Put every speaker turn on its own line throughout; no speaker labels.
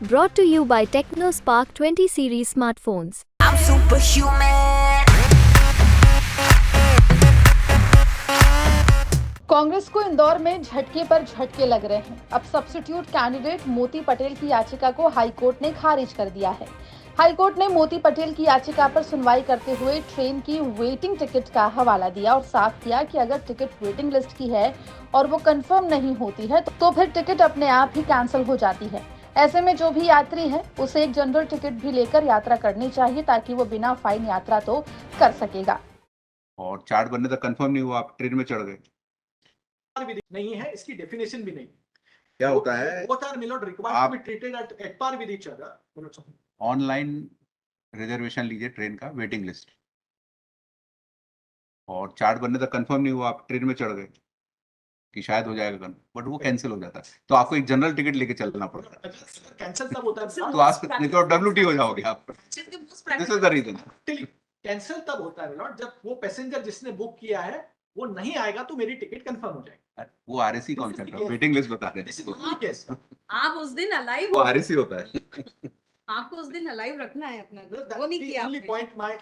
Brought to you by TechnoSpark 20 series smartphones.
I'm superhuman.
Congress को इंदौर में झटके पर झटके लग रहे हैं। अब सब्स्टिट्यूट कैंडिडेट मोती पटेल की याचिका को हाईकोर्ट ने खारिज कर दिया है। हाईकोर्ट ने मोती पटेल की याचिका पर सुनवाई करते हुए ट्रेन की वेटिंग टिकट का हवाला दिया और साफ किया कि अगर टिकट वेटिंग लिस्ट की है और वो कंफर्म नहीं होती है तो फिर टिकट अपने आप ही कैंसिल हो जाती है। ऐसे में जो भी यात्री है उसे एक जनरल टिकट भी लेकर यात्रा करनी चाहिए ताकि वो बिना फाइन यात्रा तो कर सकेगा।
और चार्ट बनने तक कंफर्म नहीं हुआ, आप ट्रेन में चढ़ गए।
भी नहीं है, इसकी डेफिनेशन भी नहीं।
क्या होता है,
both are may not required to be treated at par with each other.
Online reservation लीजिए ट्रेन का, वेटिंग लिस्ट, और चार्ट बनने तक कंफर्म नहीं हुआ, आप ट्रेन में चढ़ गए कि शायद हो जाएगा कंफर्म, बट वो कैंसिल हो जाता है तो आपको एक जनरल टिकट लेके चलना पड़ता है।
कैंसिल तब होता है
तो आप नहीं तो WT हो जाओगे आप। This is the reason.
Cancel तब होता है लॉर्ड जब वो पैसेंजर जिसने बुक किया है वो नहीं आएगा तो मेरी टिकट कंफर्म हो जाएगी।
वो RSC कॉन्सेप्ट है, वेटिंग लिस्ट बता रहे हैं।
आप उस दिन अलाइव
वो RSC होता है।
आपको उस दिन अलाइव रखना है अपना, वो नहीं किया
ओनली पॉइंट माय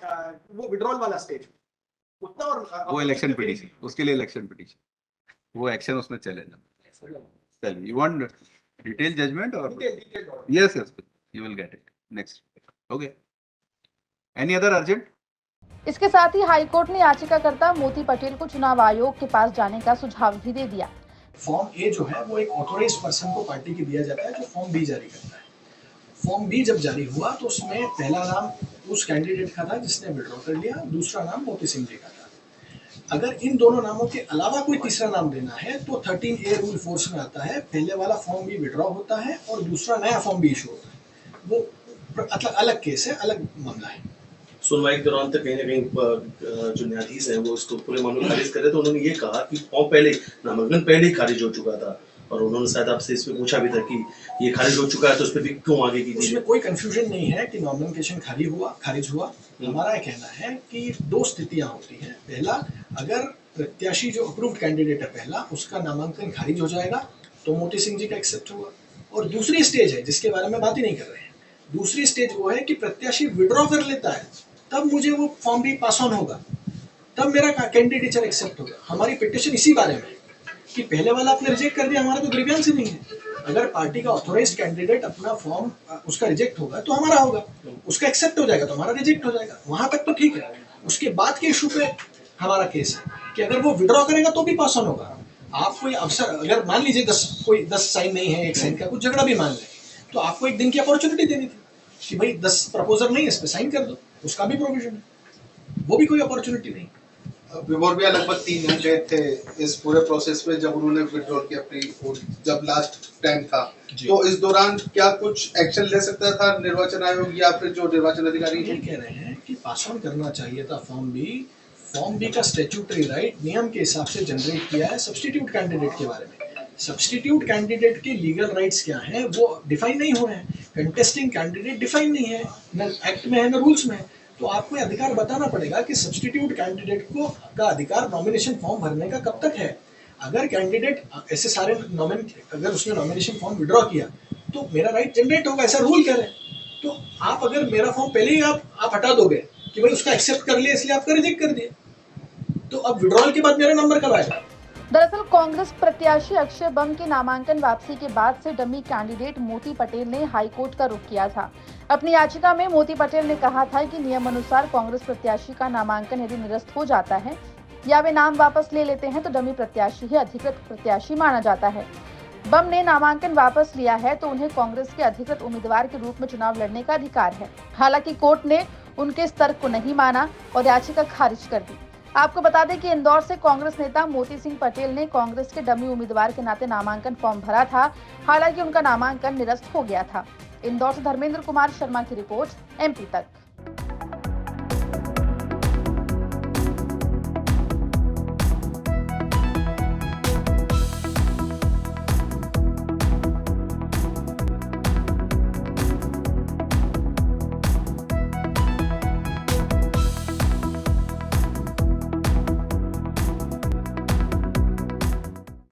वो विड्रॉल वाला स्टेज उतना, और
वो इलेक्शन पिटीशन, उसके लिए इलेक्शन पिटीशन, वो एक्शन उसमें चलेगा। चलिए, यू वांट डिटेल जजमेंट और yes you will get it next. Okay, any other urgent?
इसके साथ ही हाईकोर्ट ने याचिकाकर्ता मोती पटेल को चुनाव आयोग के पास जाने का सुझाव भी दे दिया।
फॉर्म ए जो है वो एक ऑथोराइज्ड पर्सन को पार्टी के दिया जाता है जो फॉर्म बी जारी करता है। फॉर्म बी जब जारी हुआ तो उसमें पहला नाम उस कैंडिडेट का था जिसने विड्रॉ कर लिया, दूसरा नाम मोती सिंह जी का था। अगर इन दोनों नामों के अलावा कोई तीसरा नाम देना है तो 13A रूल फोर्स में आता है। पहले वाला फॉर्म बी विड्रॉ होता है और दूसरा नया फॉर्म बी इशू होता है। वो अलग केस है, अलग मामला है।
सुनवाई के दौरान तक कहीं ना कहीं जो न्यायाधीश हैं वो इसको पूरे मामले खारिज कर रहे थे। उन्होंने ये कहा कि फॉर्म पहले नामांकन पहले ही खारिज हो चुका था और उन्होंने शायद आपसे इस पे पूछा भी था कि ये खारिज हो चुका है तो उस पर भी क्यों आगे की
उसमें कोई कंफ्यूजन नहीं है कि नॉमिनेशन खारिज हुआ। हमारा ये कहना है कि दो स्थितियां होती हैं। पहला, अगर प्रत्याशी जो अप्रूव्ड कैंडिडेट है पहला, उसका नामांकन खारिज हो जाएगा तो मोती सिंह जी का एक्सेप्ट होगा। और दूसरी स्टेज है जिसके बारे में बात ही नहीं कर रहे हैं, दूसरी स्टेज वो है कि प्रत्याशी विड्रॉ कर लेता है, तब मुझे वो फॉर्म भी पास ऑन होगा, तब मेरा कैंडिडेचर एक्सेप्ट होगा। हमारी पिटिशन इसी बारे में कि पहले वाला आपने रिजेक्ट कर दिया, हमारा तो ग्रीवियंस ही नहीं है। अगर पार्टी का ऑथोराइज्ड कैंडिडेट अपना फॉर्म उसका रिजेक्ट होगा तो हमारा होगा, उसका एक्सेप्ट हो जाएगा तो हमारा रिजेक्ट हो जाएगा, वहां तक तो ठीक है। उसके बाद के इशू पे हमारा केस है कि अगर वो विड्रॉ करेगा तो भी पास ऑन होगा। आप कोई अवसर, अगर मान लीजिए 10 साइन नहीं है, 1 साइन का कुछ झगड़ा भी मान लें, तो आपको एक दिन की अपॉर्चुनिटी देनी थी कि भाई 10 प्रपोजल नहीं है, इस पे साइन कर दो, उसका भी प्रोविजन है। वो भी कोई अपॉर्चुनिटी नहीं।
विभोर भैया लगभग 3 घंटे थे इस पूरे प्रोसेस में जब उन्होंने विड्रॉ किया अपनी, जब लास्ट टाइम था, तो इस दौरान क्या कुछ एक्शन ले सकता था निर्वाचन आयोग या फिर जो निर्वाचन अधिकारी
ये कह रहे हैं कि पास ऑन करना चाहिए था फॉर्म बी का स्टैट्यूटरी राइट नियम के हिसाब से जनरेट किया है सब्स्टिट्यूट कैंडिडेट के बारे में। सब्स्टिट्यूट कैंडिडेट के लीगल राइट्स क्या हैं वो डिफाइन नहीं हुए हैं। कंटेस्टिंग कैंडिडेट डिफाइन नहीं है, न एक्ट में है न रूल्स में है। तो आपको अधिकार बताना पड़ेगा कि सब्स्टिट्यूट कैंडिडेट को का अधिकार नॉमिनेशन फॉर्म भरने का कब तक है। अगर कैंडिडेट ऐसे सारे अगर उसने नॉमिनेशन फॉर्म विड्रॉ किया तो मेरा राइट जनरेट होगा, ऐसा रूल कह रहे हैं। तो आप अगर मेरा फॉर्म पहले ही आप हटा दोगे कि भाई उसका एक्सेप्ट कर लिया इसलिए आपका रिजेक्ट कर दिया, तो अब विड्रॉल के बाद मेरा नंबर कब आएगा?
दरअसल कांग्रेस प्रत्याशी अक्षय बम के नामांकन वापसी के बाद से डमी कैंडिडेट मोती पटेल ने हाईकोर्ट का रुख किया था। अपनी याचिका में मोती पटेल ने कहा था कि नियम अनुसार कांग्रेस प्रत्याशी का नामांकन यदि निरस्त हो जाता है या वे नाम वापस ले लेते हैं तो डमी प्रत्याशी ही अधिकृत प्रत्याशी माना जाता है। बम ने नामांकन वापस लिया है तो उन्हें कांग्रेस के अधिकृत उम्मीदवार के रूप में चुनाव लड़ने का अधिकार है। हालांकि कोर्ट ने उनके इस तर्क को नहीं माना और याचिका खारिज कर दी। आपको बता दें कि इंदौर से कांग्रेस नेता मोती सिंह पटेल ने कांग्रेस के डमी उम्मीदवार के नाते नामांकन फॉर्म भरा था। हालांकि उनका नामांकन निरस्त हो गया था। इंदौर से धर्मेंद्र कुमार शर्मा की रिपोर्ट, MP तक।